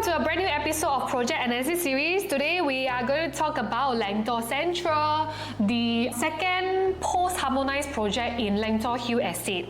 to a brand new episode of Project Analysis Series. Today we are going to talk about Lentor Central, the second post-harmonized project in Lentor Hill Estate.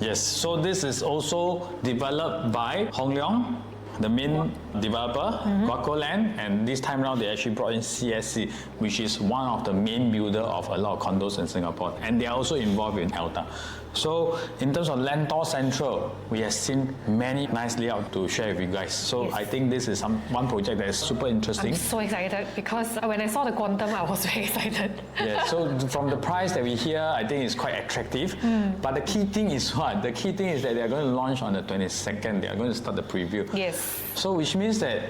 Yes, so this is also developed by Hong Leong, the main developer, Guaco Land, and this time around they actually brought in CSC, which is one of the main builder of a lot of condos in Singapore, and they are also involved in Elta. So in terms of Lentor Central, we have seen many nice layouts to share with you guys. So Yes. I think this is one project that is super interesting. I'm so excited because when I saw the quantum, I was very excited. Yeah, so from the price that we hear, I think it's quite attractive. But the key thing is what? The key thing is that they are going to launch on the 22nd. They are going to start the preview. Yes. So which means that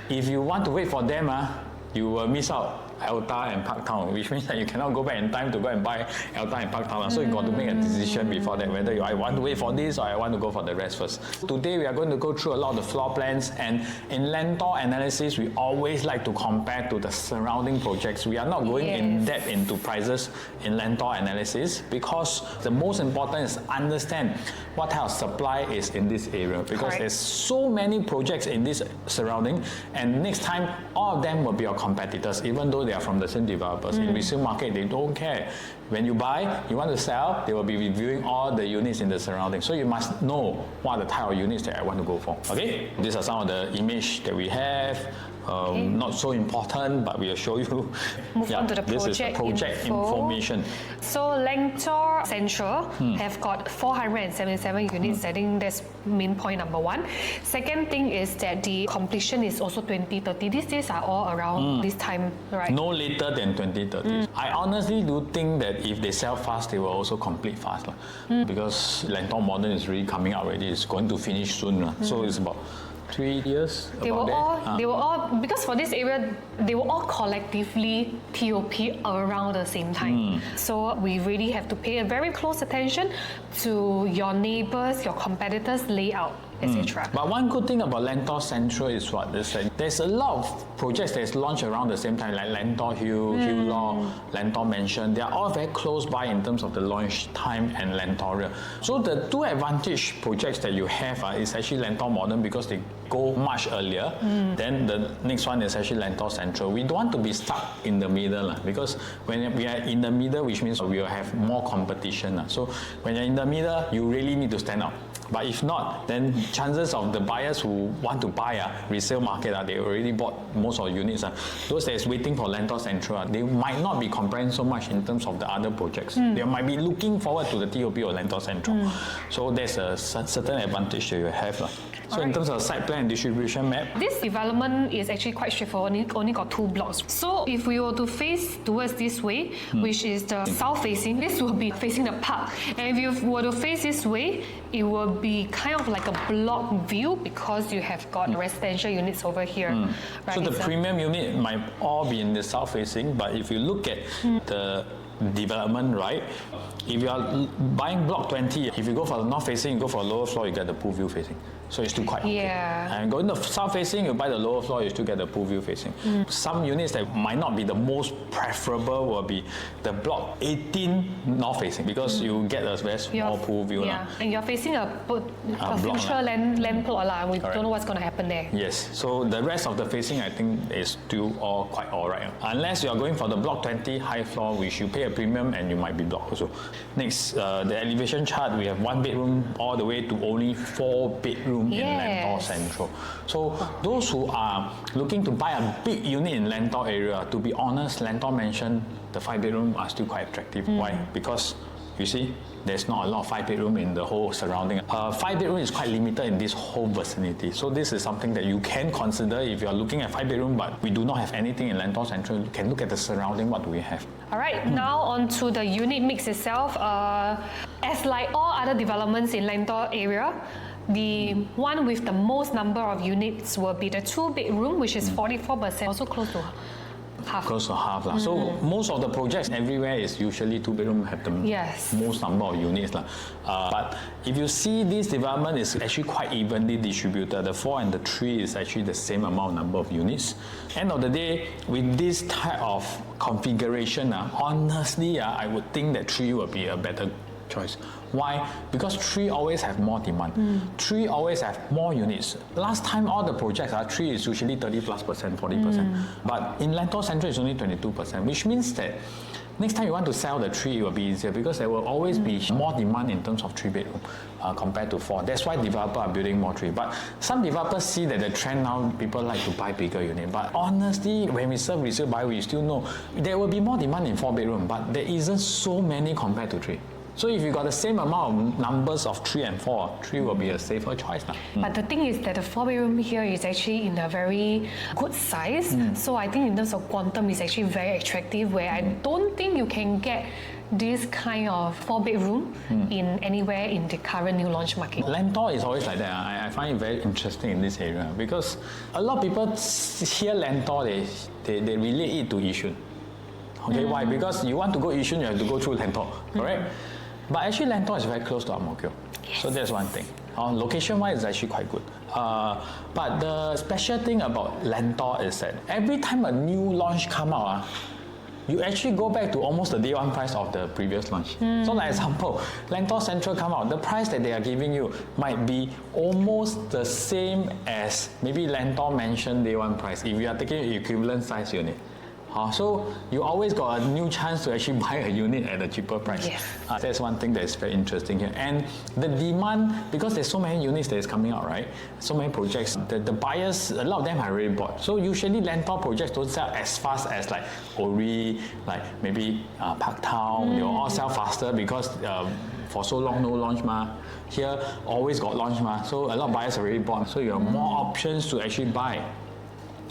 if you want to wait for them, you will miss out Elta and Parktown, which means that you cannot go back in time to go and buy Elta and Parktown. So you got to make a decision before that, whether I want to wait for this or I want to go for the rest first. Today we are going to go through a lot of the floor plans, and in Lentor analysis, we always like to compare to the surrounding projects. We are not going in depth into prices in Lentor analysis because the most important is understand what type of supply is in this area, because there's so many projects in this surrounding, and next time all of them will be your competitors, even though they are from the same developers. In resale market, they don't care. When you buy, you want to sell, they will be reviewing all the units in the surrounding. So you must know what are the type of units that I want to go for. Okay, these are some of the image that we have. Not so important, but we'll show you. Move on to the this is the project information. So Lentor Central have got 477 units. I think that's main point number one. Second thing is that the completion is also 2030. These days are all around this time, right? No later than 2030. I honestly do think that if they sell fast, they will also complete fast. Because Lentor Modern is really coming out already. It's going to finish soon. So it's about 3 years. They were all, because for this area, they were all collectively TOP around the same time. So we really have to pay a very close attention to your neighbors, your competitors' layout, etc. But one good thing about Lentor Central is what? There's a lot of projects that's launched around the same time, like Lentor Hill, Hill Law, Lentor Mansion. They are all very close by in terms of the launch time and Lentorial. So the two advantage projects that you have is actually Lentor Modern, because they go much earlier. Then the next one is actually Lentor Central. We don't want to be stuck in the middle, because when we are in the middle, which means we will have more competition. So when you're in the middle, you really need to stand out. But if not, then chances of the buyers who want to buy resale market, they already bought most of the units. Those that is waiting for Lentor Central, they might not be comparing so much in terms of the other projects. They might be looking forward to the TOP or Lentor Central. So there's a certain advantage that you have. So in terms of site plan and distribution map, this development is actually quite straightforward, only got 2 blocks. So if we were to face towards this way, which is the south facing, this will be facing the park. And if you were to face this way, it will be kind of like a block view, because you have got residential units over here. Right? So the premium unit might all be in the south facing, but if you look at the development, right? If you are buying block 20, if you go for the north facing, you go for the lower floor, you get the pool view facing. So it's still quite okay. And going to the south facing, you buy the lower floor, you still get the pool view facing. Some units that might not be the most preferable will be the block 18 north facing, because you get a very small pool view. And you're facing a future land plot. We don't know what's going to happen there. Yes, so the rest of the facing, I think, is still all quite alright. Unless you are going for the block 20 high floor, which you pay a premium and you might be blocked also. Next, the elevation chart, we have 1 bedroom all the way to only 4 bedroom in Lentor Central. So those who are looking to buy a big unit in Lentor area, to be honest, Lentor Mansion, the 5 bedroom are still quite attractive. Why? Because you see, there's not a lot of 5 bedroom in the whole surrounding. 5 bedroom is quite limited in this whole vicinity. So this is something that you can consider if you are looking at 5 bedroom, but we do not have anything in Lentor Central. You can look at the surrounding, what do we have? Alright, now on to the unit mix itself. As like all other developments in Lentor area, the one with the most number of units will be the 2 bedroom, which is 44%, also close to half. Close to half. So most of the projects everywhere is usually 2 bedroom have the most number of units. But if you see this development is actually quite evenly distributed. The 4 and the 3 is actually the same amount number of units. End of the day, with this type of configuration, honestly, I would think that 3 will be a better choice. Why? Because 3 always have more demand. 3 always have more units. Last time all the projects 3 is usually 30+%, 40%. But in Lentor Central it's only 22%, which means that next time you want to sell the 3, it will be easier because there will always be more demand in terms of 3-bedroom compared to 4. That's why developers are building more 3. But some developers see that the trend now, people like to buy bigger unit. But honestly, when we serve resale buyer, we still know there will be more demand in 4-bedroom, but there isn't so many compared to 3. So if you got the same amount of numbers of 3 and 4, 3 will be a safer choice now. But the thing is that the 4-bedroom here is actually in a very good size. So I think in terms of quantum, it's actually very attractive, where I don't think you can get this kind of 4-bedroom in anywhere in the current new launch market. Lentor is always like that. I find it very interesting in this area because a lot of people hear Lentor, they relate it to Yishun. Okay, why? Because you want to go Yishun, you have to go through Lentor, correct? But actually Lentor is very close to Ang Mo Kio. So that's one thing. Location-wise, it's actually quite good. But the special thing about Lentor is that every time a new launch come out, you actually go back to almost the day one price of the previous launch. So like example, Lentor Central come out, the price that they are giving you might be almost the same as maybe Lentor mentioned day one price if you are taking equivalent size unit. So you always got a new chance to actually buy a unit at a cheaper price. Yes. That's one thing that is very interesting here. And the demand, because there's so many units that is coming out, right? So many projects, the buyers, a lot of them are already bought. So usually Lentor projects don't sell as fast as like Ori, like maybe Park Town. They will all sell faster because for so long no launch ma. Here always got launch ma. So a lot of buyers already bought. So you have more options to actually buy.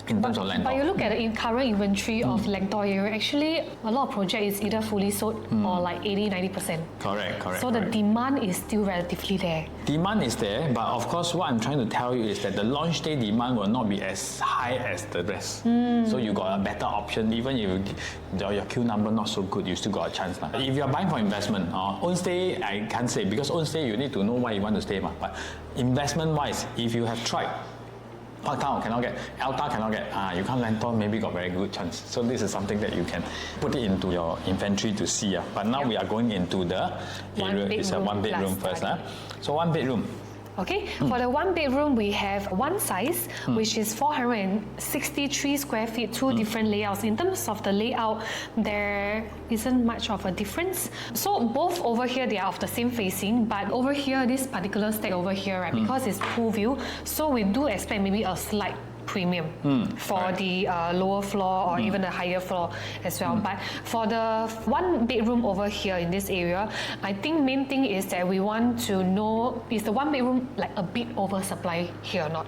In terms of Lentor. But you look at the current inventory of Lentor area, actually a lot of projects is either fully sold or like 80-90%. Correct. So the demand is still relatively there. Demand is there, but of course what I'm trying to tell you is that the launch day demand will not be as high as the rest. So you got a better option. Even if your queue number not so good, you still got a chance. If you're buying for investment, own stay, I can't say, because own stay you need to know why you want to stay. But investment wise, if you have tried Park Town cannot get, Alta cannot get, you can't Lentor, maybe got very good chance. So this is something that you can put it into your inventory to see. But now we are going into the area, it's a 1-bedroom first. So 1-bedroom. Okay, for the 1-bedroom, we have one size, which is 463 square feet, 2 different layouts. In terms of the layout, there isn't much of a difference. So both over here, they are of the same facing, but over here, this particular stack over here, right, because it's pool view, so we do expect maybe a slight premium for the lower floor or even the higher floor as well. But for the 1-bedroom over here in this area, I think main thing is that we want to know, is the 1-bedroom like a bit oversupply here or not?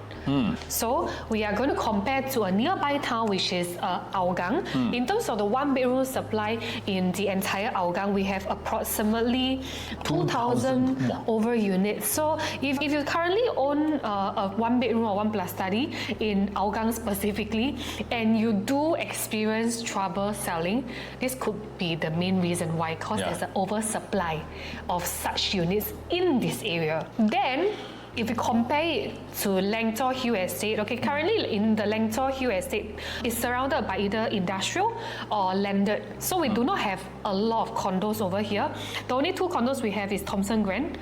So we are going to compare to a nearby town, which is Hougang. In terms of the 1-bedroom supply in the entire Hougang, we have approximately 2,000 over units. So if you currently own a 1-bedroom or 1+ study in Hougang specifically, and you do experience trouble selling, this could be the main reason why, because there's an oversupply of such units in this area. Then, if we compare it to Lentor Hill Estate, okay, currently in the Lentor Hill Estate, it's surrounded by either industrial or landed. So we do not have a lot of condos over here. The only 2 condos we have is Thomson Grand.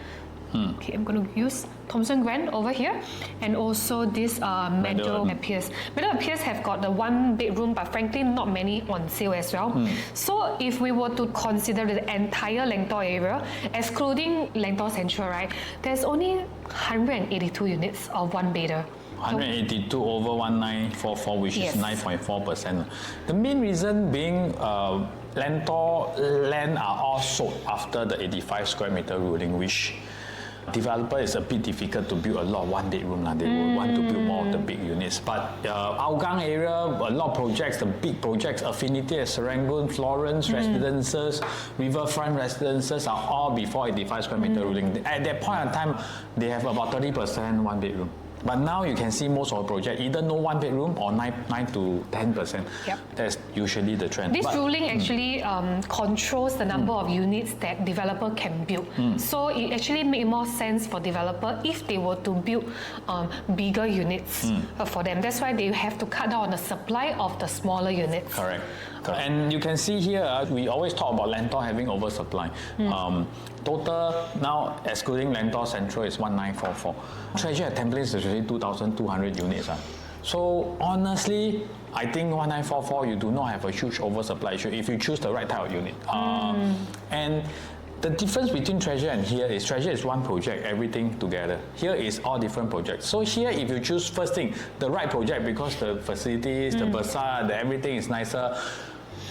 Okay, I'm going to use Thomson Grand over here, and also this Meadow Pierce. Meadow Pierce have got the 1-bedroom, but frankly not many on sale as well. So if we were to consider the entire Lentor area, excluding Lentor Central, right, there's only 182 units of 1-bedder. 182 over 1944, which is 9.4%. The main reason being Lentor land are all sold after the 85 square meter ruling, which developer is a bit difficult to build a lot of 1-bedroom. They will want to build more of the big units. But Hougang area, a lot of projects, the big projects, Affinity at Serangoon, Florence residences, Riverfront residences are all before 85 square meter ruling. At that point in time, they have about 30% 1-bedroom. But now you can see most of the project either no one bedroom or 9 to 10%. Yep. That's usually the trend. This ruling actually controls the number of units that developer can build. So it actually makes more sense for developer if they were to build bigger units for them. That's why they have to cut down on the supply of the smaller units. Correct. And you can see here, we always talk about Lentor having oversupply. Total now, excluding Lentor Central, is 1944. Treasure at Template is actually 2,200 units. So honestly, I think 1944, you do not have a huge oversupply issue if you choose the right type of unit. And the difference between Treasure and here is Treasure is one project, everything together. Here is all different projects. So here, if you choose first thing, the right project, because the facilities, the bazaar, the everything is nicer,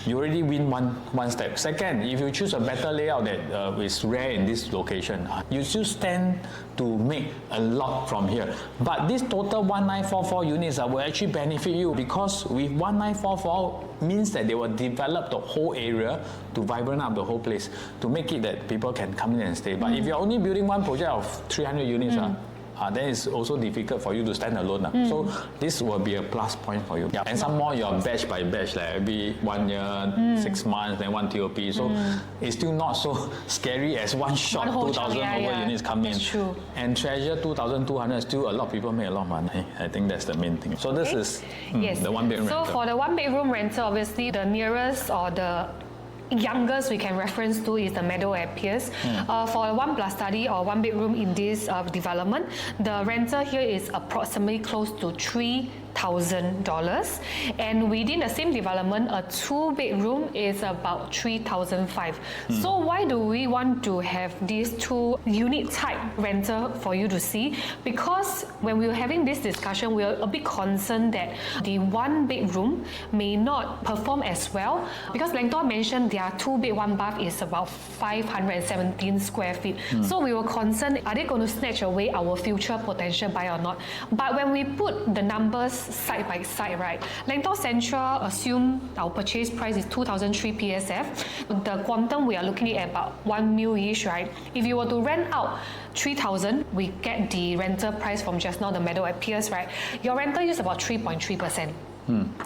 you already win one step. Second, if you choose a better layout that is rare in this location, you still stand to make a lot from here. But this total 1944 units will actually benefit you, because with 1944 means that they will develop the whole area to vibrant up the whole place, to make it that people can come in and stay. But if you're only building one project of 300 units, then it's also difficult for you to stand alone. So this will be a plus point for you. And some more, you're batch by batch, like every 1 year, 6 months, then one TOP. So it's still not so scary as one shot 2,000 units come in. True. And Treasure 2,200, still a lot of people make a lot of money. I think that's the main thing. So this is the one bedroom rental. So for the one bedroom rental, obviously the nearest or the youngest we can reference to is the Meadow at Pierce. For a 1+ study or one bedroom in this development, the rental here is approximately close to $3,000, and within the same development, a 2-bedroom is about $3,500. So why do we want to have these 2 unit type rental for you to see? Because when we were having this discussion, we were a bit concerned that the 1-bedroom may not perform as well, because Lentor mentioned their 2-bed 1-bath is about 517 square feet. So we were concerned, are they going to snatch away our future potential buyer or not? But when we put the numbers side by side, right? Lentor Central assume our purchase price is 2003 PSF. The quantum we are looking at about 1 mil-ish, right? If you were to rent out 3,000, we get the rental price from just now, the Meadow at Pierce, right? Your rental is about 3.3%.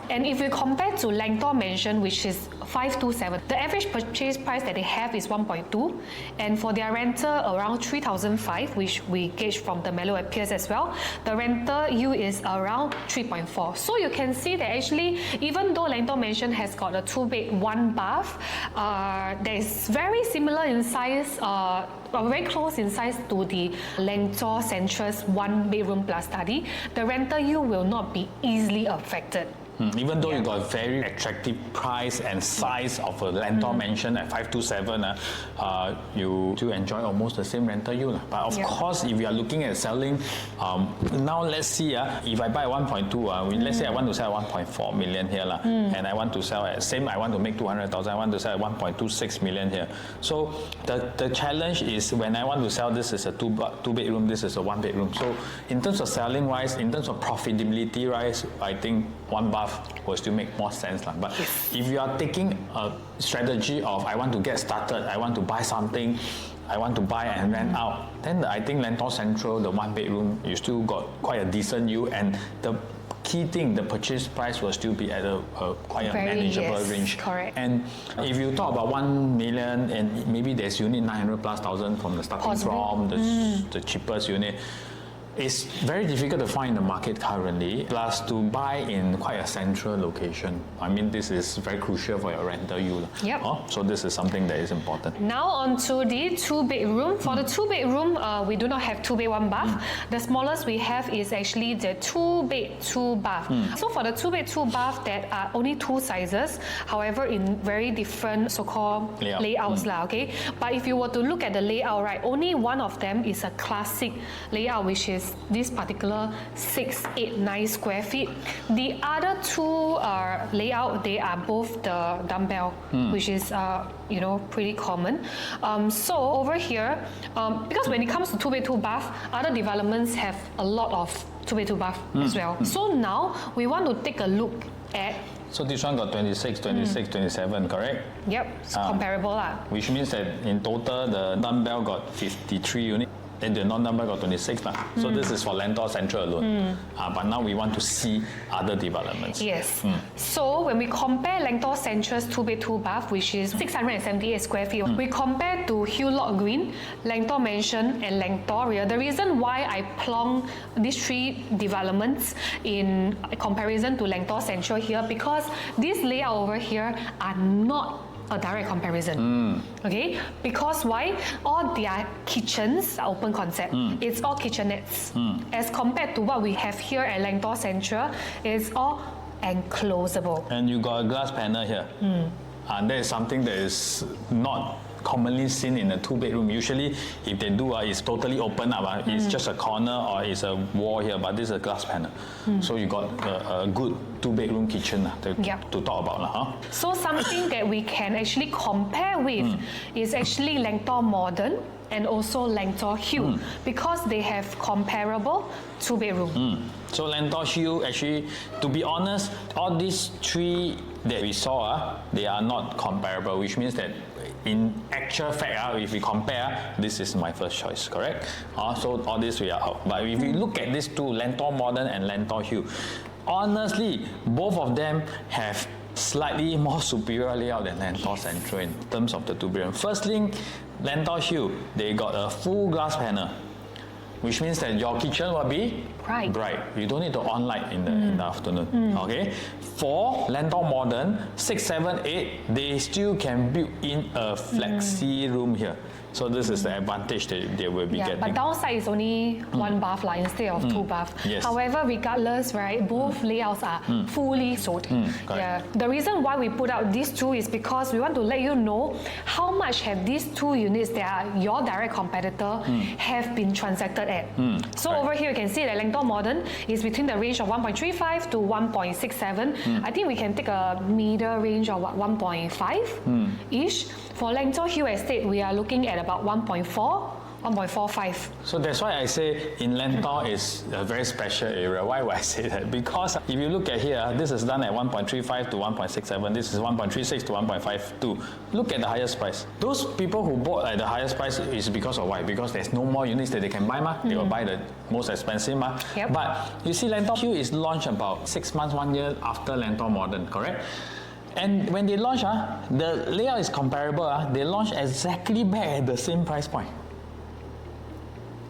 And if we compare to Lentor Mansion, which is 527, the average purchase price that they have is 1.2, and for their rental around 3,500, which we gauge from the Meadow at Pierce as well, the rental yield is around 3.4. So you can see that actually, even though Lentor Mansion has got a 2-bed 1-bath, that is very similar in size, very close in size to the Lentor Central's 1-bedroom plus study, the rental yield will not be easily affected. Even though you got very attractive price and size of a Lentor Mansion at 527, you do enjoy almost the same rental yield. But of course, if you are looking at selling, now let's see, if I buy 1.2, let's say I want to sell 1.4 million here, and I want to sell at same, I want to make 200,000, I want to sell at 1.26 million here. So the challenge is when I want to sell, this is a 2-bedroom, this is a 1-bedroom. So in terms of selling wise, in terms of profitability wise, I think 1-bath will still make more sense. But if you are taking a strategy of I want to get started, I want to buy something, I want to buy and rent out, then I think Lentor Central, the 1-bedroom, you still got quite a decent yield, and the key thing, the purchase price will still be at a quite a manageable range. Correct. And if you talk about 1 million, and maybe there's unit 900,000+ from the starting from the cheapest unit, it's very difficult to find in the market currently, plus to buy in quite a central location. I mean, this is very crucial for your rental yield. So this is something that is important. Now on to the 2-bedroom. For the 2-bedroom, we do not have 2-bed 1-bath. The smallest we have is actually the 2-bed 2-bath. So for the 2-bed 2-bath, there are only 2 sizes, however in very different so-called layouts. Okay? But if you were to look at the layout, right, only one of them is a classic layout, which is this particular 689 square feet. The other 2 layout, they are both the dumbbell, which is pretty common. So over here, because when it comes to 2-bed 2-bath, other developments have a lot of 2-bed 2-bath as well. So now we want to take a look at. So this one got 26, 26, 27, correct? Yep, it's comparable. Which means that in total, the dumbbell got 53 units. then the non-number got 26 lah. So this is for Lentor Central alone. But now we want to see other developments. Yes. So when we compare Lentor Central's 2-bed 2-bath, which is 678 square feet, we compare to Hewlett Green, Lentor Mansion, and Lentoria. The reason why I plonk these three developments in comparison to Lentor Central here, because this layout over here are not a direct comparison. Okay, because why? All their kitchens are open concept. It's all kitchenettes. As compared to what we have here at Lentor Central, it's all enclosable. And you got a glass panel here. And that is something that is not commonly seen in a 2-bedroom. Usually, if they do, it's totally open up. It's just a corner or it's a wall here, but this is a glass panel. So you got a good 2-bedroom kitchen to talk about. So something that we can actually compare with is actually Lentor Modern and also Lentor Hue, because they have comparable 2-bedroom. So Lentor Hue, actually, to be honest, all these three that we saw, they are not comparable, which means that in actual fact, if we compare, this is my first choice, correct? So all this we are out. But if you look at these two, Lentor Modern and Lentor Hue, honestly, both of them have slightly more superior layout than Lentor Central in terms of the 2-bedroom. Firstly, Lentor Hue, they got a full glass panel, which means that your kitchen will be bright. You don't need to on light in the afternoon. Okay. For Lentor Modern 6, 7, 8, they still can build in a flexi room here. So this is the advantage that they will be getting. But downside is only 1 bath instead of 2 bath. Yes. However, regardless, right, both layouts are fully sold. The reason why we put out these two is because we want to let you know how much have these two units that are your direct competitor have been transacted at. So over here you can see that Lentor Modern is between the range of 1.35 to 1.67. I think we can take a middle range of 1.5-ish. For Lentor Hue Estate, we are looking at about 1.4, 1.45. So that's why I say in Lentor is a very special area. Why would I say that? Because if you look at here, this is done at 1.35 to 1.67. This is 1.36 to 1.52. Look at the highest price. Those people who bought at the highest price is because of why? Because there's no more units that they can buy. They will buy the most expensive. But you see, Lentor Hue is launched about 6 months, 1 year after Lentor Modern, correct? And when they launch, the layout is comparable. They launch exactly back at the same price point.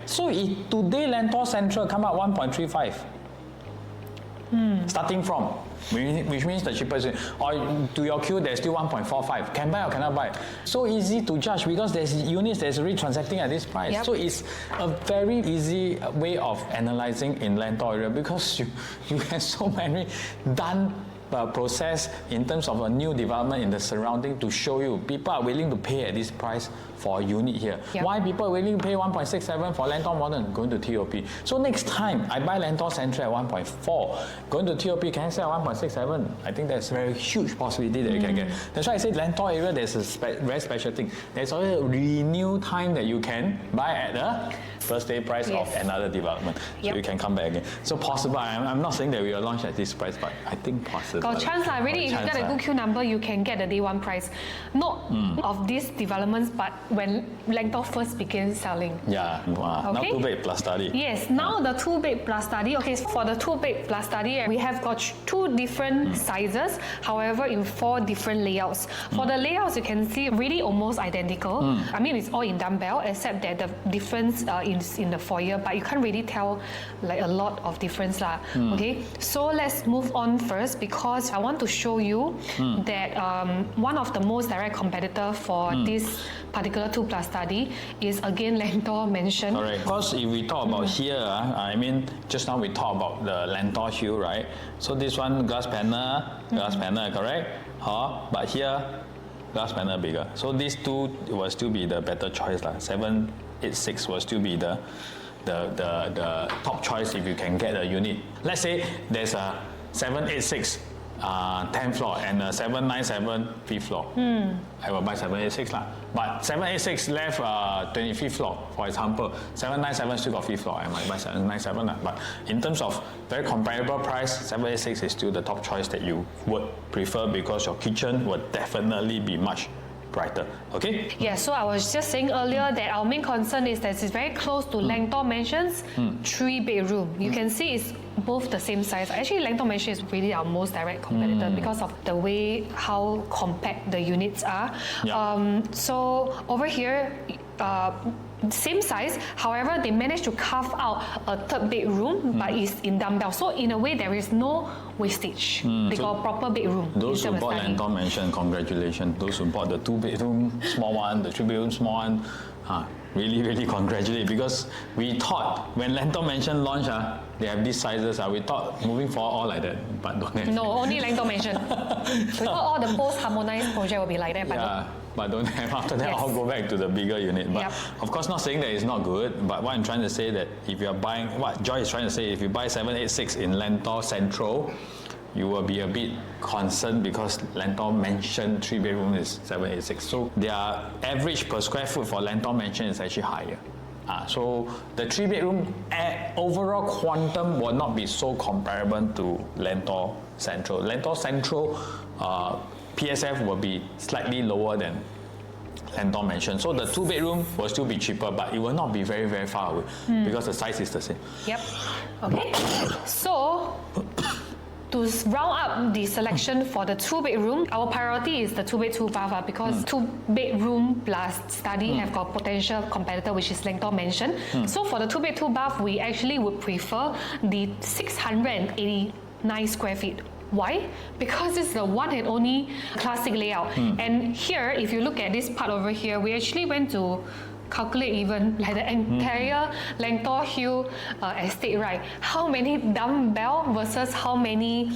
So if today Lentor Central come out 1.35, starting from, which means the cheapest, or to your queue there's still 1.45. Can buy or cannot buy? So easy to judge because there's units that's already transacting at this price. So it's a very easy way of analyzing in Lentor area because you have so many done process in terms of a new development in the surrounding to show you people are willing to pay at this price for a unit here. Why people are willing to pay 1.67 for Lentor Modern? Going to TOP. So next time I buy Lentor Central at 1.4, going to TOP, can I sell at 1.67? I think that's a very huge possibility that you can get. That's why I said Lentor area, there's a very special thing. There's always a renewed time that you can buy at the first day price of another development. So you can come back again. So possible, I'm not saying that we will launch at this price, but I think possible. Got chance really, if you get a good queue number, you can get the day one price. Not of these developments, but when Lentor first begins selling. Now 2-bed plus study. Yes, now the 2-bed plus study. Okay, for the 2-bed plus study, we have got 2 different sizes, however in 4 different layouts. For the layouts, you can see really almost identical. I mean, it's all in dumbbell, except that the difference is in the foyer, but you can't really tell like a lot of difference. Okay, so let's move on first because I want to show you that one of the most direct competitor for this particular 2+ study is again Lentor Mansion. Correct. Because if we talk about here, I mean, just now we talked about the Lentor Hue, right? So this one glass panel, correct? But here, glass panel bigger. So these two will still be the better choice. 786 will still be the top choice if you can get a unit. Let's say there's a 786 10th floor and a 797 5th floor. I will buy 786 But 786 left 25th floor, for example. 797 still got 5th floor. I might buy 797 But in terms of very comparable price, 786 is still the top choice that you would prefer because your kitchen would definitely be much brighter. Okay? Yeah, so I was just saying earlier that our main concern is that it's very close to Lentor Mansion's 3-bedroom. You can see it's both the same size. Actually, Lentor Mansion is really our most direct competitor because of the way how compact the units are. Yeah. So over here, same size, however, they managed to carve out a 3rd bedroom, but it's in dumbbell. So in a way, there is no wastage. They got a proper bedroom. Those who instead of bought study. Lentor Mansion, congratulations. Those who bought the 2-bedroom small one, the 3-bedroom small one, really congratulate, because we thought when Lentor Mansion launched, they have these sizes, we thought moving forward all like that, but don't have. No, only Lentor Mansion. We thought all the post-harmonized project will be like that, but Yeah, but don't have. After that, Yes. I'll go back to the bigger unit. But Yep. of course, not saying that it's not good. But what I'm trying to say that if you are buying, what Joy is trying to say, if you buy 786 in Lentor Central, you will be a bit concerned because Lentor Mansion 3-bedroom is 786. So their average per square foot for Lentor Mansion is actually higher. So the 3-bedroom overall quantum will not be so comparable to Lentor Central. Lentor Central PSF will be slightly lower than Lentor Mansion. So the 2-bedroom will still be cheaper, but it will not be very far away because the size is the same. Yep. Okay. So to round up the selection for the 2-bedroom, our priority is the 2-bed 2-bath because 2-bedroom plus study have got potential competitor, which is Lentor Mansion. So for the 2-bed 2-bath, we actually would prefer the 689 square feet. Why? Because it's the one and only classic layout. And here, if you look at this part over here, we actually went to calculate even like the entire Lentor Hill estate, right? How many dumbbell versus how many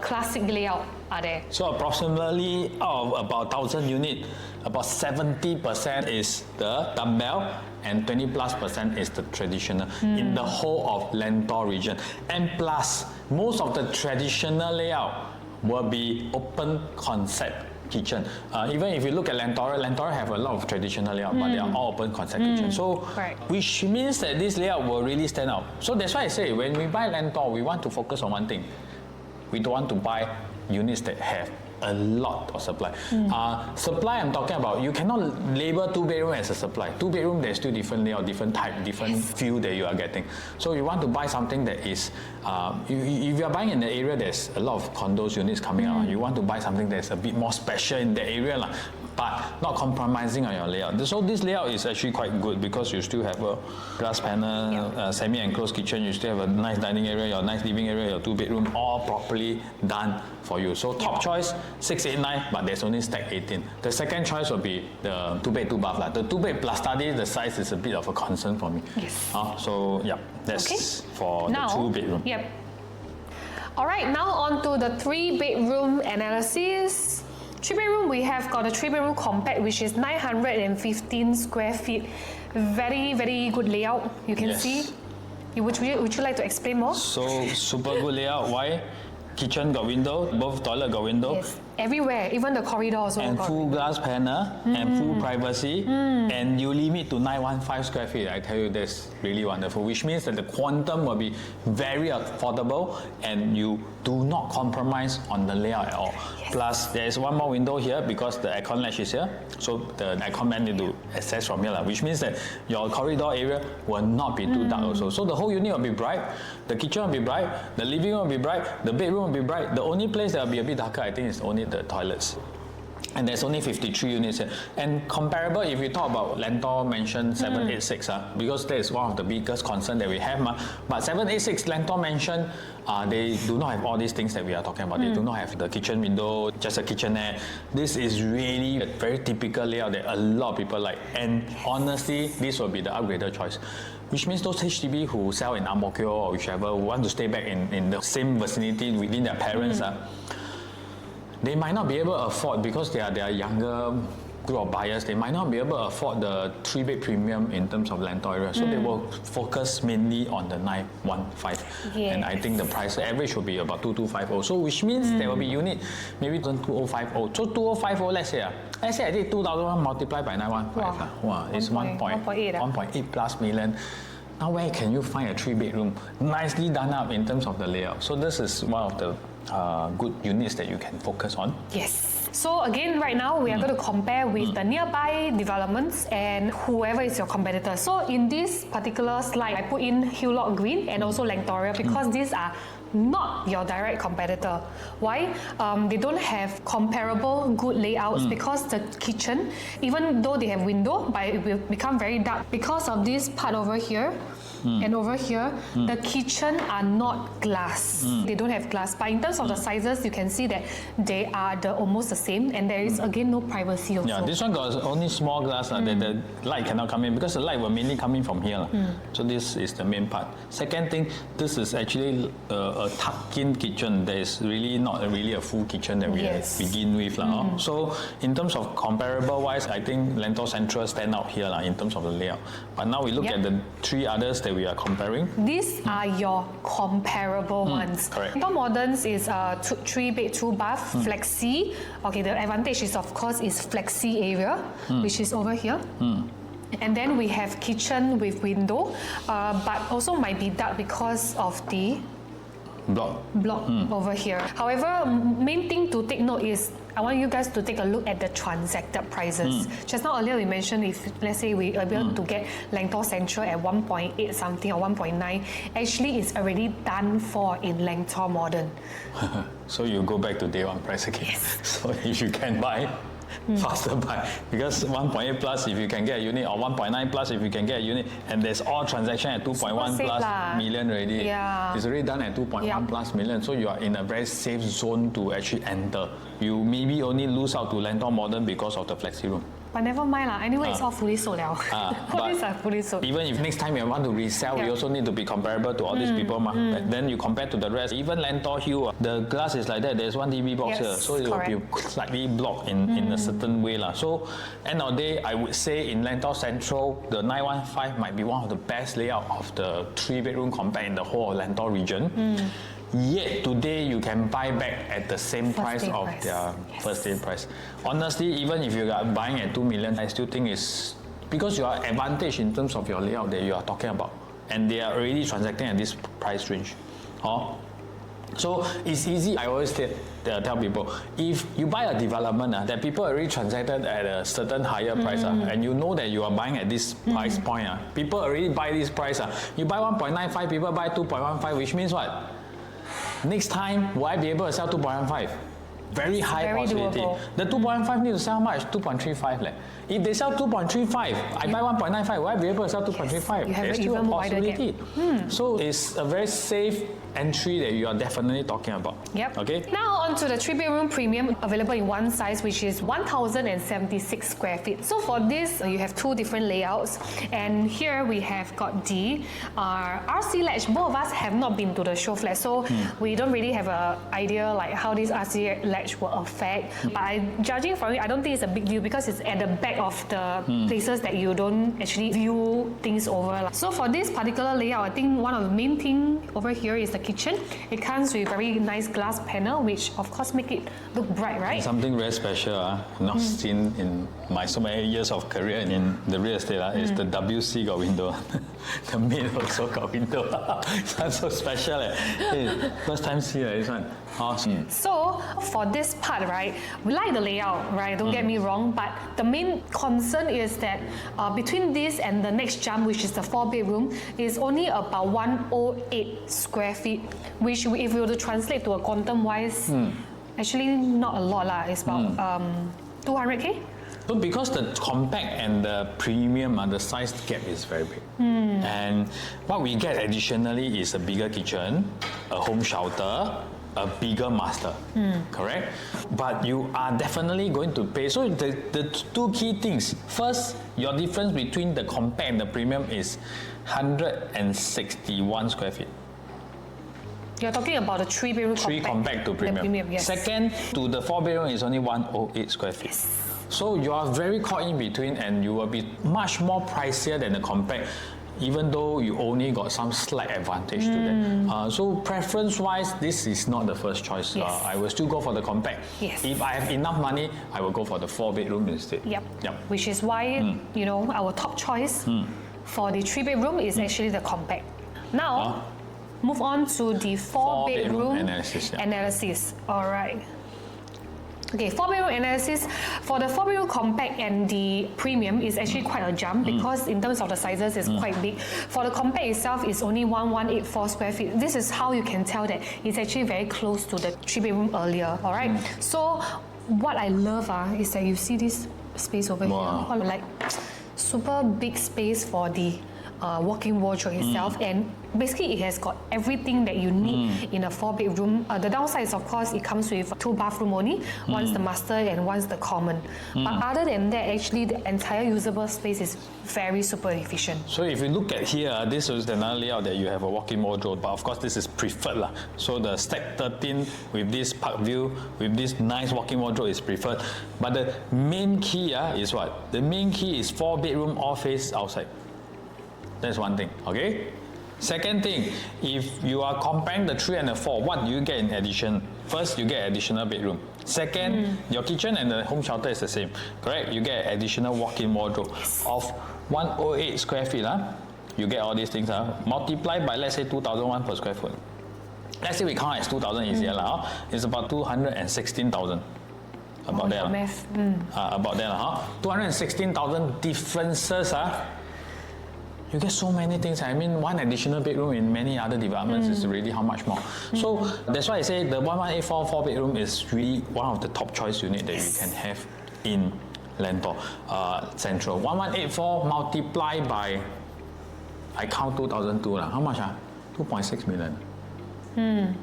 classic layout are there? So approximately out of about 1,000 units, about 70% is the dumbbell and 20+% is the traditional in the whole of Lentor region. And plus, most of the traditional layout will be open concept kitchen. Even if you look at Lentor have a lot of traditional layout, but they are all open concept kitchen. So, Right. which means that this layout will really stand out. So that's why I say when we buy Lentor, we want to focus on one thing. We don't want to buy units that have a lot of supply. Supply I'm talking about, you cannot label 2-bedroom as a supply. 2-bedroom, there's still different layout, different type, different feel that you are getting. So you want to buy something that is, if you are buying in the area, there's a lot of condos units coming out. You want to buy something that's a bit more special in that area, but not compromising on your layout. So this layout is actually quite good because you still have a glass panel, semi-enclosed kitchen, you still have a nice dining area, your nice living area, your 2-bedroom, all properly done for you. So top choice, 689, but there's only stack 18. The second choice will be the 2-bed 2-bath. The 2-bed plus study, the size is a bit of a concern for me. Yes. So yeah, that's for Now, the 2-bedroom. Yep. All right, now on to the 3-bedroom analysis. 3-bedroom, we have got a 3-bedroom compact, which is 915 square feet. Very good layout. You can Yes. see. Would you like to explain more? So super good layout. Why? Kitchen got window, both toilet got window. Yes, everywhere, even the corridor also And got. full glass panel and full privacy, and you limit to 915 square feet. I tell you, that's really wonderful, which means that the quantum will be very affordable and you do not compromise on the layout at all. Plus, there is one more window here because the aircon latch is here, so the aircon man need to access from here, which means that your corridor area will not be too dark also. So the whole unit will be bright, the kitchen will be bright, the living room will be bright, the bedroom will be bright. The only place that will be a bit darker, I think, is only the toilets. And there's only 53 units here. And comparable, if you talk about Lentor Mansion 786, because that is one of the biggest concern that we have. But 786 Lentor Mansion, they do not have all these things that we are talking about. They do not have the kitchen window, just a kitchenette. This is really a very typical layout that a lot of people like. And honestly, this will be the upgraded choice. Which means those HDB who sell in Ang Mo Kio or whichever, who want to stay back in the same vicinity within their parents, they might not be able to afford, because they are younger group of buyers, they might not be able to afford the 3-bed premium in terms of Lentor area. So they will focus mainly on the 915. Yes. And I think the price average will be about 2250. So which means there will be unit maybe 2050. So 2050, let's say I did 2000 multiplied by 915. Wow, it's 1.8 plus million. Now where can you find a 3-bedroom nicely done up in terms of the layout? So this is one of the good units that you can focus on. Yes. So again, right now we are going to compare with the nearby developments and whoever is your competitor. So in this particular slide, I put in Hillock Green and also Lentor because these are not your direct competitor. Why? They don't have comparable good layouts because the kitchen, even though they have window, but it will become very dark because of this part over here. And over here, the kitchen are not glass. They don't have glass. But in terms of the sizes, you can see that they are almost the same, and there is again no privacy also. Yeah, this one got only small glass that the light cannot come in because the light will mainly come in from here. So this is the main part. Second thing, this is actually a tucked-in kitchen. There is really not really a full kitchen that we begin with. So in terms of comparable wise, I think Lentor Central stand out here in terms of the layout. But now we look at the three others that we are comparing. These are your comparable ones. Correct. Lentor Moderns is a 3-bed, 2-bath, flexi. Okay, the advantage is of course is flexi area, which is over here. And then we have kitchen with window, but also might be dark because of the block over here. However, main thing to take note is I want you guys to take a look at the transacted prices. Just now earlier we mentioned if let's say we are able to get Lentor Central at 1.8 something or 1.9, actually it's already done for in Lentor Modern. So you go back to day one price again. Yes. So if you can buy, faster buy, because 1.8 plus if you can get a unit, or 1.9 plus if you can get a unit, and there's all transaction at 2.1 plus million already. Yeah. It's already done at 2.1 plus million, so you are in a very safe zone to actually enter. You maybe only lose out to Lentor Modern because of the flexi room. But never mind lah. Anyway, it's all fully sold now. All these are fully sold. Even if next time you want to resell, we also need to be comparable to all these people. Then you compare to the rest. Even Lentor Hill, the glass is like that. There's one TV box here, so it will be slightly blocked in a certain way. So end of the day, I would say in Lentor Central, the 915 might be one of the best layout of the 3-bedroom compact in the whole of Lentor region. Yet today you can buy back at the same price of their first day price. Honestly, even if you are buying at 2 million, I still think it's because you are advantage in terms of your layout that you are talking about, and they are already transacting at this price range. So it's easy. I always tell people, if you buy a development that people already transacted at a certain higher price, and you know that you are buying at this price point, people already buy this price. You buy 1.95, people buy 2.15, which means what? Next time, will I be able to sell 2.15? Very high possibility. Doable. The 2.5 need to sell how much? 2.35. If they sell 2.35, I buy 1.95, will I be able to sell 2.35? There's still a possibility. So it's a very safe entry that you are definitely talking about. Yep. Okay. Now on to the 3-bedroom premium, available in one size, which is 1,076 square feet. So for this, you have two different layouts, and here we have got the RC latch. Both of us have not been to the SHOWFLAT, so we don't really have an idea like how this RC latch will affect. But judging from it, I don't think it's a big deal because it's at the back of the places that you don't actually view things over. So for this particular layout, I think one of the main things over here is the kitchen. It comes with very nice glass panel, which of course make it look bright, right? Something very special, not seen in my so many years of career in the real estate, is the WC got window. The main also got window. That's so special. Hey, first time see this one. Awesome. So for this part, right, we like the layout, right? Don't get me wrong, but the main concern is that between this and the next jump, which is the 4-bedroom, is only about 108 square feet, which if we were to translate to a quantum-wise, actually not a lot lah. It's about 200K. So because the compact and the premium, the size gap is very big. And what we get additionally is a bigger kitchen, a home shelter, a bigger master, correct? But you are definitely going to pay. So the two key things. First, your difference between the compact and the premium is 161 square feet. You're talking about the 3-bedroom compact to premium. The premium, yes. Second, to the 4-bedroom is only 108 square feet. Yes. So you are very caught in between, and you will be much more pricier than the compact, even though you only got some slight advantage to that. So preference-wise, this is not the first choice. Yes. I will still go for the compact. Yes. If I have enough money, I will go for the 4-bedroom instead. Yep. Which is why, our top choice for the 3-bedroom is actually the compact. Now, move on to the 4-bedroom analysis. All right. Okay, 4-bedroom analysis for the 4-bedroom compact and the premium is actually quite a jump because in terms of the sizes it's quite big. For the compact itself, it's only 1184 square feet. This is how you can tell that it's actually very close to the 3-bedroom earlier. All right. So what I love is that you see this space over here, like super big space for the walk-in wardrobe itself, and basically it has got everything that you need in a 4-bedroom. The downside is, of course, it comes with 2 bathroom only, one's the master and one's the common. But other than that, actually the entire usable space is very super efficient. So if you look at here, this is another layout that you have a walk-in wardrobe, but of course this is preferred lah. So the stack 13 with this park view, with this nice walk-in wardrobe is preferred. But the main key is what? The main key is 4-bedroom all face outside. That's one thing, okay? Second thing, if you are comparing the 3 and the 4, what do you get in addition? First, you get additional bedroom. Second, your kitchen and the home shelter is the same, correct? You get additional walk-in wardrobe of 108 square feet. You get all these things. Multiplied by, let's say, 2,001 per square foot. Let's say we count as 2,000 easier. It's about 216,000. About that. About that. 216,000 differences. You get so many things. I mean, one additional bedroom in many other developments is really how much more. So that's why I say the 1184 4-bedroom is really one of the top choice unit that you can have in Lentor Central. 1184 multiplied by, I count 2002. How much? 2.6 million.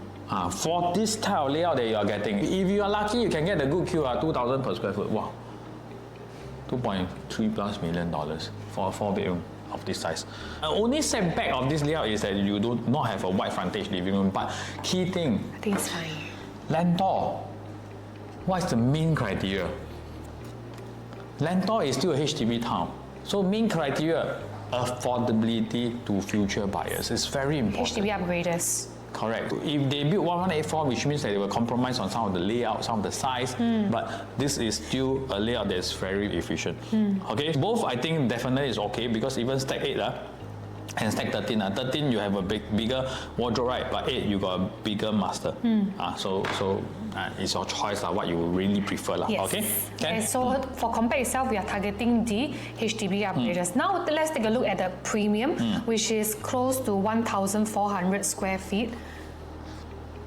For this type of layout that you are getting, if you are lucky, you can get the good Q, 2,000 per square foot. Wow. $2.3+ million for a 4-bedroom of this size. Only setback of this layout is that you do not have a wide frontage living room. But key thing, I think it's fine. Lentor. What's the main criteria? Lentor is still a HDB town. So main criteria, affordability to future buyers is very important. HDB upgraders. Correct. If they build 1184, which means that they will compromise on some of the layout, some of the size, but this is still a layout that is very efficient. Okay, both I think definitely is okay because even stack 8 and stack 13. 13 you have a bigger wardrobe, right? But 8 you got a bigger master. So it's your choice what you really prefer. Yes. Okay? Okay, so for compact itself, we are targeting the HDB upgraders. Now let's take a look at the premium, which is close to 1,400 square feet.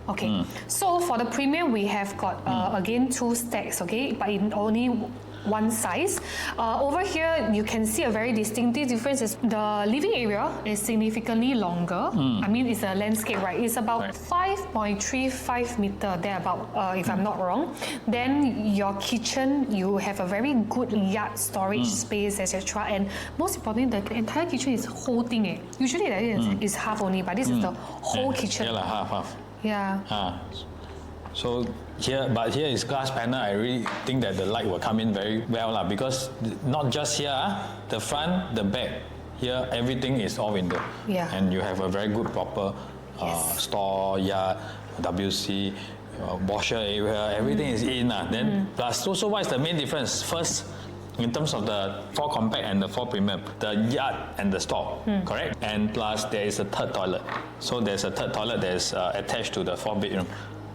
Okay, so for the premium, we have got again 2 stacks, okay, but in only one size. Over here, you can see a very distinctive difference. Is the living area is significantly longer. I mean, it's a landscape, right? It's about 5.35 meter, thereabout, if I'm not wrong. Then your kitchen, you have a very good yard storage space, etc. And most importantly, the entire kitchen is whole thing. Usually that is half only, but this is the whole kitchen. Yeah, half. Yeah. So here is glass panel. I really think that the light will come in very well because not just here, the front, the back, here everything is all window. Yeah. And you have a very good proper store, yard, WC, washer area, everything is in. Then plus so what is the main difference? First, in terms of the 4 compact and the 4 premium, the yard and the store, correct? And plus there is a third toilet. So there's a third toilet that is attached to the 4-bedroom.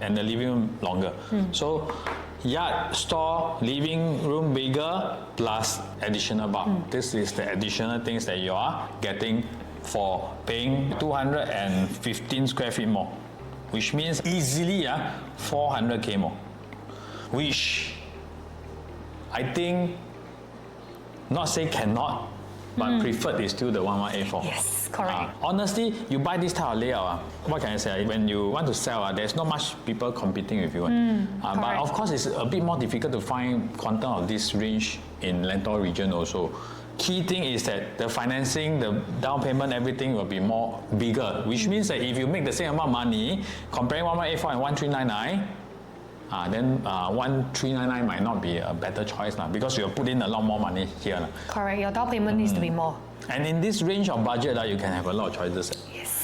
And the living room longer. So yard, store, living room bigger plus additional bar. This is the additional things that you are getting for paying 215 square feet more, which means easily 400K more, which I think not say cannot, but preferred is still the 1184. Yes, correct. Honestly, you buy this type of layout, what can I say? When you want to sell, there's not much people competing with you. But of course, it's a bit more difficult to find quantum of this range in Lentor region also. Key thing is that the financing, the down payment, everything will be bigger, which means that if you make the same amount of money, comparing 1184 and 1399, then 1399 might not be a better choice because you put in a lot more money here. Correct, your down payment needs to be more. And in this range of budget, you can have a lot of choices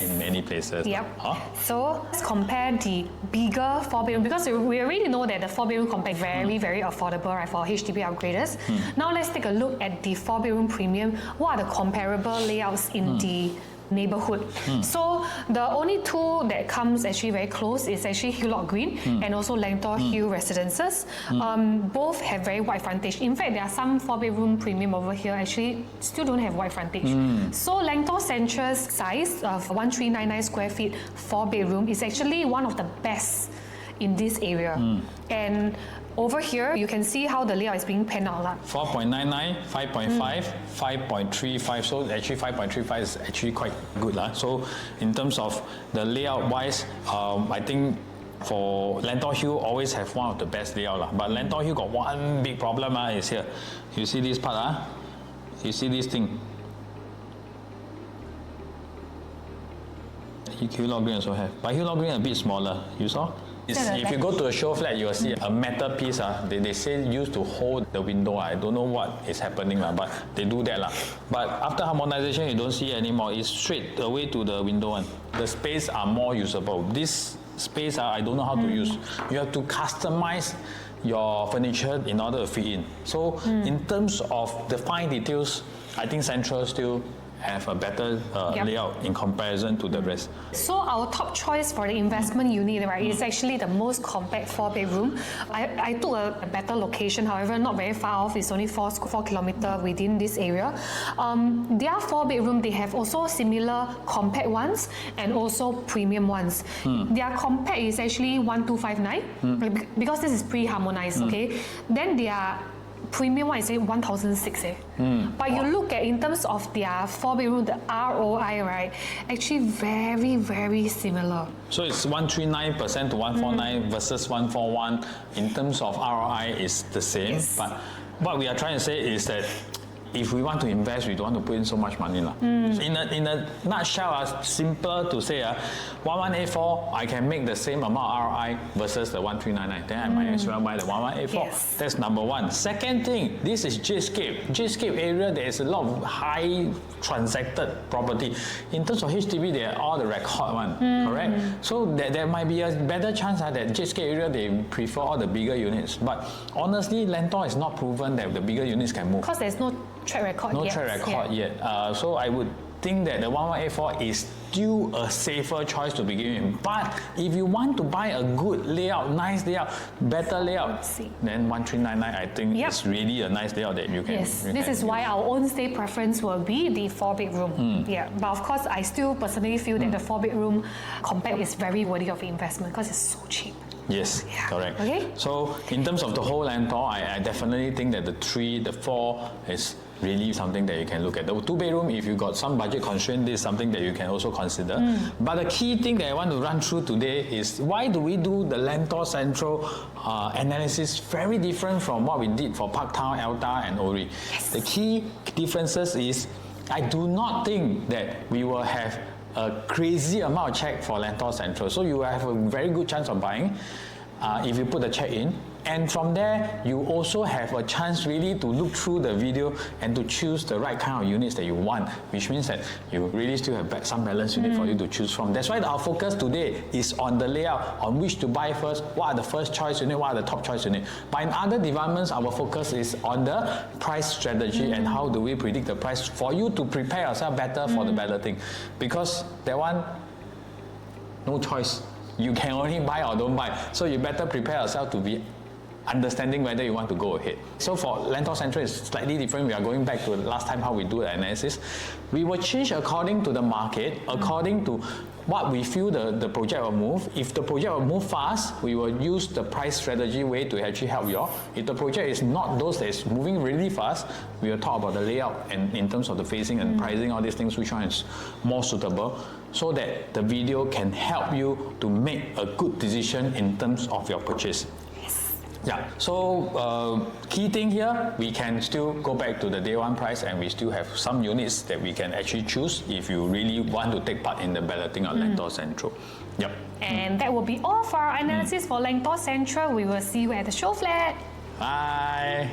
in many places. Yep. So let's compare the bigger 4-bedroom because we already know that the 4-bedroom compact very, very affordable, right, for HDB upgraders. Now let's take a look at the 4-bedroom premium. What are the comparable layouts in the neighborhood. So the only two that comes actually very close is actually Hillock Green and also Lentor Hill Residences. Both have very wide frontage. In fact, there are some 4-bedroom premium over here actually still don't have wide frontage. So Lentor Central's size of 1399 square feet, 4-bedroom is actually one of the best in this area. And over here, you can see how the layout is being panned out. 4.99, 5.5, 5.35. So actually 5.35 is actually quite good. So in terms of the layout wise, I think for Lentor Hill always have one of the best layout. But Lentor Hill got one big problem is here. You see this part? You see this thing? Hillock Green also have. But Hillock Green a bit smaller. You saw? If you go to a SHOWFLAT, you will see a metal piece. They say used to hold the window. I don't know what is happening, but they do that. But after harmonization, you don't see anymore. It's straight away to the window one. The space are more usable. This space, I don't know how to use. You have to customize your furniture in order to fit in. So in terms of the fine details, I think Central still have a better layout in comparison to the rest. So our top choice for the investment unit, right, is actually the most compact 4-bedroom. I took a better location, however, not very far off. It's only 4 kilometers within this area. Their 4-bedroom, they have also similar compact ones and also premium ones. Their compact is actually 1259 because this is pre-harmonized, okay? Then their premium one is 1,006. But you look at in terms of their 4-bedroom, the ROI, right, actually very, very similar. So it's 139% to 149 versus 141. In terms of ROI, is the same. Yes. But what we are trying to say is that if we want to invest, we don't want to put in so much money. In a nutshell, simpler to say, 1184, I can make the same amount ROI versus the 1399. Then I might as well buy the 1184. Yes. That's number one. Second thing, this is J-scape. J-scape area, there is a lot of high transacted property. In terms of HDB, they are all the record one, correct? So there might be a better chance that J-scape area, they prefer all the bigger units. But honestly, Lentor is not proven that the bigger units can move. Because there's no track record yet. No track record yet. So I would think that the 1184 is still a safer choice to begin with. But if you want to buy a good layout, nice layout, better layout, then 1399 I think is really a nice layout that you can. Yes, this is why our own stay preference will be the 4-bedroom. Yeah, but of course, I still personally feel that the 4-bedroom compact is very worthy of investment because it's so cheap. Yes, correct. Okay. So in terms of the whole Lentor, I definitely think that the 3, the 4 is really something that you can look at. The 2-bedroom, if you got some budget constraint, this is something that you can also consider. But the key thing that I want to run through today is why do we do the Lentor Central analysis very different from what we did for Parktown, Alta and Ori. The key differences is I do not think that we will have a crazy amount of check for Lentor Central. So you have a very good chance of buying if you put the check in. And from there, you also have a chance really to look through the video and to choose the right kind of units that you want, which means that you really still have some balance unit for you to choose from. That's why our focus today is on the layout, on which to buy first, what are the first choice unit, what are the top choice unit. But in other developments, our focus is on the price strategy and how do we predict the price for you to prepare yourself better for the balloting. Because that one, no choice. You can only buy or don't buy. So you better prepare yourself to be understanding whether you want to go ahead. So for Lentor Central is slightly different. We are going back to last time how we do the analysis. We will change according to the market, according to what we feel the project will move. If the project will move fast, we will use the price strategy way to actually help you all. If the project is not those that is moving really fast, we will talk about the layout and in terms of the phasing and pricing, all these things, which one is more suitable, so that the video can help you to make a good decision in terms of your purchase. Yeah, so key thing here, we can still go back to the day one price and we still have some units that we can actually choose if you really want to take part in the balloting on Lentor Central. Yep. And that will be all for our analysis for Lentor Central. We will see you at the SHOWFLAT. Bye.